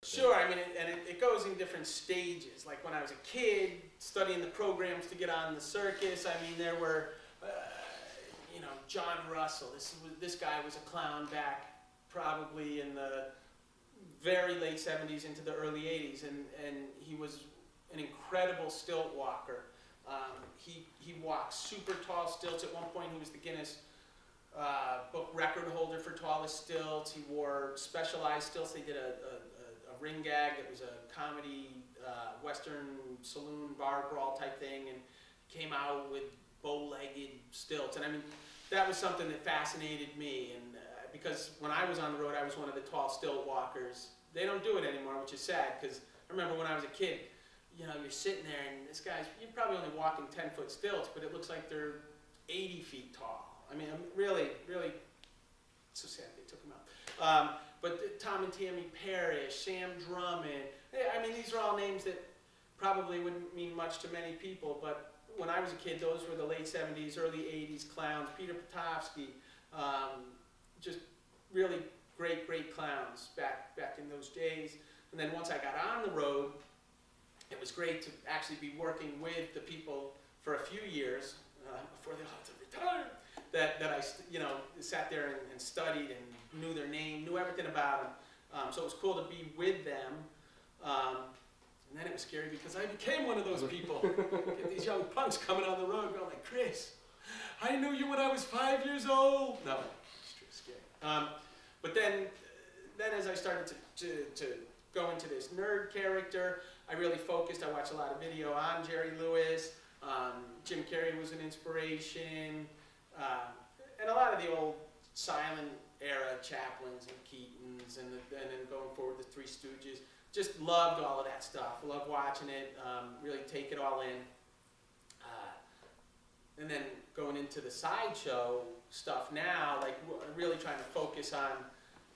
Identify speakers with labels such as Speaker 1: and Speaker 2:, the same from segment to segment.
Speaker 1: Sure, I mean, it goes in different stages. Like when I was a kid, studying the programs to get on the circus, I mean, there were, John Russell. This guy was a clown back probably in the very late 70s into the early 80s, and he was an incredible stilt walker. He walked super tall stilts. At one point, he was the Guinness book record holder for tallest stilts. He wore specialized stilts. They did a ring gag that was a comedy western saloon bar brawl type thing, and came out with bow-legged stilts. And I mean, that was something that fascinated me, and because when I was on the road, I was one of the tall stilt walkers. They don't do it anymore, which is sad, because I remember when I was a kid, you're sitting there, and this guy's, you're probably only walking 10-foot stilts, but it looks like they're 80 feet tall. I mean, really, really, so sad they took him out. But Tom and Tammy Parrish, Sam Drummond, I mean, these are all names that probably wouldn't mean much to many people, but when I was a kid, those were the late 70s, early 80s clowns. Peter Potofsky, just really great clowns back in those days. And then once I got on the road, it was great to actually be working with the people for a few years before they all had to retire. That I sat there and studied and knew their name, knew everything about them. So it was cool to be with them. And then it was scary because I became one of those people. Get these young punks coming on the road going like, Chris, I knew you when I was 5 years old. No, it's scary. But then as I started to go into this nerd character, I really focused. I watched a lot of video on Jerry Lewis. Jim Carrey was an inspiration. And a lot of the old silent era Chaplins and Keatons, and then going forward the Three Stooges. Just loved all of that stuff. Loved watching it. Really take it all in. And then going into the sideshow stuff now, like really trying to focus on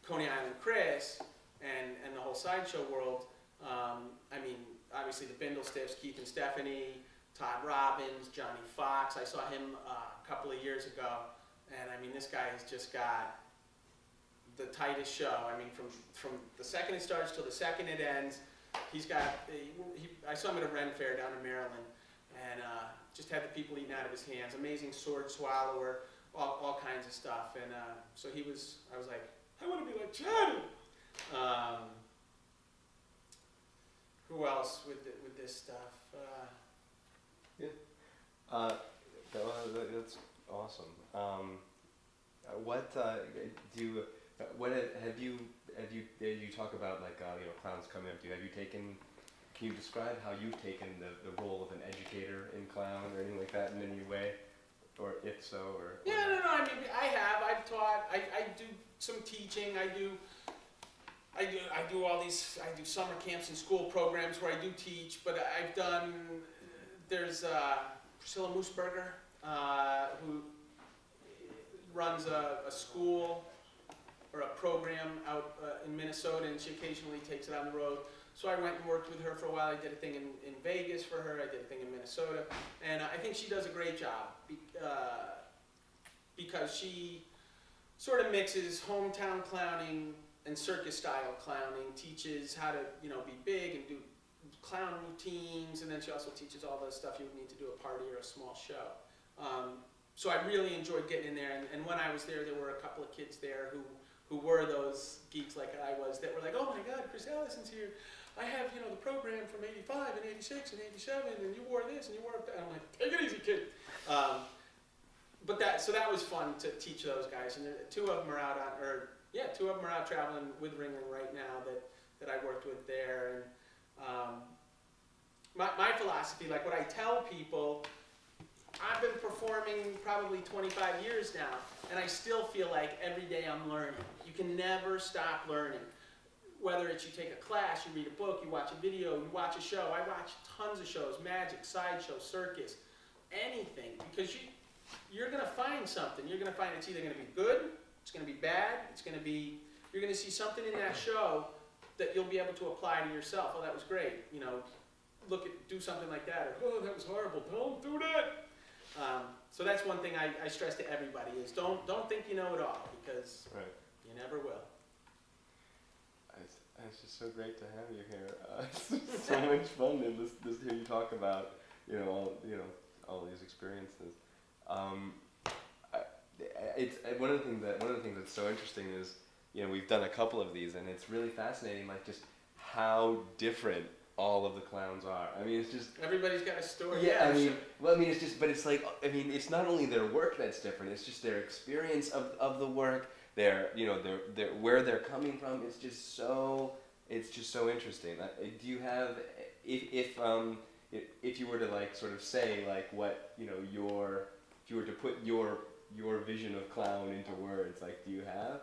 Speaker 1: Coney Island Chris and the whole sideshow world. I mean, obviously the Bindle Stiffs, Keith and Stephanie, Todd Robbins, Johnny Fox. I saw him a couple of years ago, and I mean, this guy has just got the tightest show. I mean, from the second it starts till the second it ends, he's got. I saw him at a Ren Fair down in Maryland, and just had the people eating out of his hands. Amazing sword swallower, all kinds of stuff. And so I was like, I want to be like Chad. Who else with this stuff?
Speaker 2: Yeah. That's awesome. What have you talk about, like clowns coming up to you? Can you describe how you've taken the role of an educator in clown or anything like that in any way, or if so, or?
Speaker 1: Yeah, no. I mean, I've taught. I do some teaching. I do all these. I do summer camps and school programs where I do teach. But I've done. There's Priscilla Mooseberger, who runs a school or a program out in Minnesota, and she occasionally takes it on the road. So I went and worked with her for a while. I did a thing in Vegas for her. I did a thing in Minnesota. And I think she does a great job because she sort of mixes hometown clowning and circus-style clowning, teaches how to be big and do clown routines, and then she also teaches all the stuff you would need to do a party or a small show. So I really enjoyed getting in there, and when I was there were a couple of kids there who were those geeks like I was that were like, oh my God, Chris Allison's here. I have the program from '85 and '86 and '87, and you wore this and you wore that. And I'm like, take it easy, kid. But that was fun to teach those guys, and two of them are out traveling with Ringling right now that I worked with there. And my philosophy, like what I tell people, I've been performing probably 25 years now, and I still feel like every day I'm learning. You can never stop learning. Whether it's you take a class, you read a book, you watch a video, you watch a show. I watch tons of shows, magic, sideshow, circus, anything, because you're going to find something. You're going to find it's either going to be good, it's going to be bad, you're going to see something in that show that you'll be able to apply to yourself. Oh, that was great. Do something like that. Or, oh, that was horrible. Don't do that. So that's one thing I stress to everybody is don't think you know it all, because you never will.
Speaker 2: It's just so great to have you here. It's so much fun to listen to you talk about, all these experiences. It's one of the things that's so interesting is, we've done a couple of these, and it's really fascinating, like just how different all of the clowns are. I mean, it's just
Speaker 1: everybody's got a story.
Speaker 2: yeah. It's just, but it's like, it's not only their work that's different. It's just their experience of the work. Their where they're coming from. It's just so interesting. Do you have if you were to like sort of say like what if you were to put your vision of clown into words, like do you have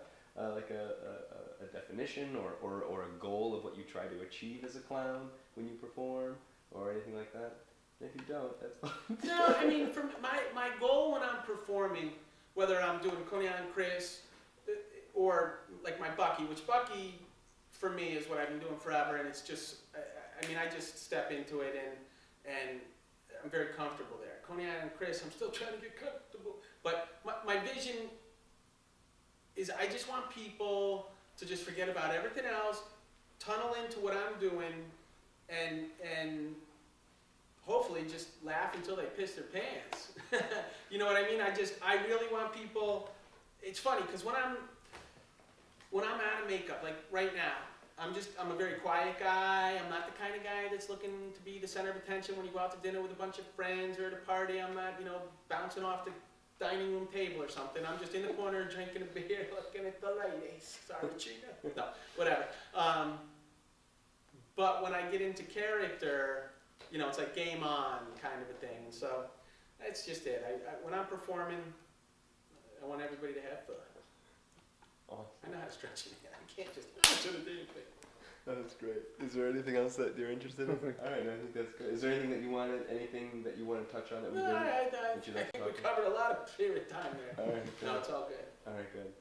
Speaker 2: like a definition or a goal of what you try to achieve as a clown when you perform or anything like that? If you don't, that's fine.
Speaker 1: No, I mean, for my goal when I'm performing, whether I'm doing Coney Island Chris or like my Bucky, which Bucky for me is what I've been doing forever, and it's just, I just step into it and I'm very comfortable there. Coney Island Chris, I'm still trying to get comfortable, but my vision is I just want people to just forget about everything else, tunnel into what I'm doing, and hopefully just laugh until they piss their pants. You know what I mean? I really want people. It's funny because when I'm out of makeup, like right now, I'm a very quiet guy. I'm not the kind of guy that's looking to be the center of attention when you go out to dinner with a bunch of friends or at a party. I'm not, bouncing off the dining room table or something. I'm just in the corner drinking a beer, looking at the ladies. Sorry, Chica. No, whatever. But when I get into character, it's like game on kind of a thing. So that's just it. When I'm performing, I want everybody to have fun.
Speaker 2: Awesome.
Speaker 1: I know how to stretch it. I can't just do the damn thing.
Speaker 2: That's great. Is there anything else that you're interested in? All right, I think that's good. Is there anything that you want to touch on that we didn't?
Speaker 1: I think we covered a lot of period time there.
Speaker 2: All right. Good.
Speaker 1: No, it's all good.
Speaker 2: All right, good.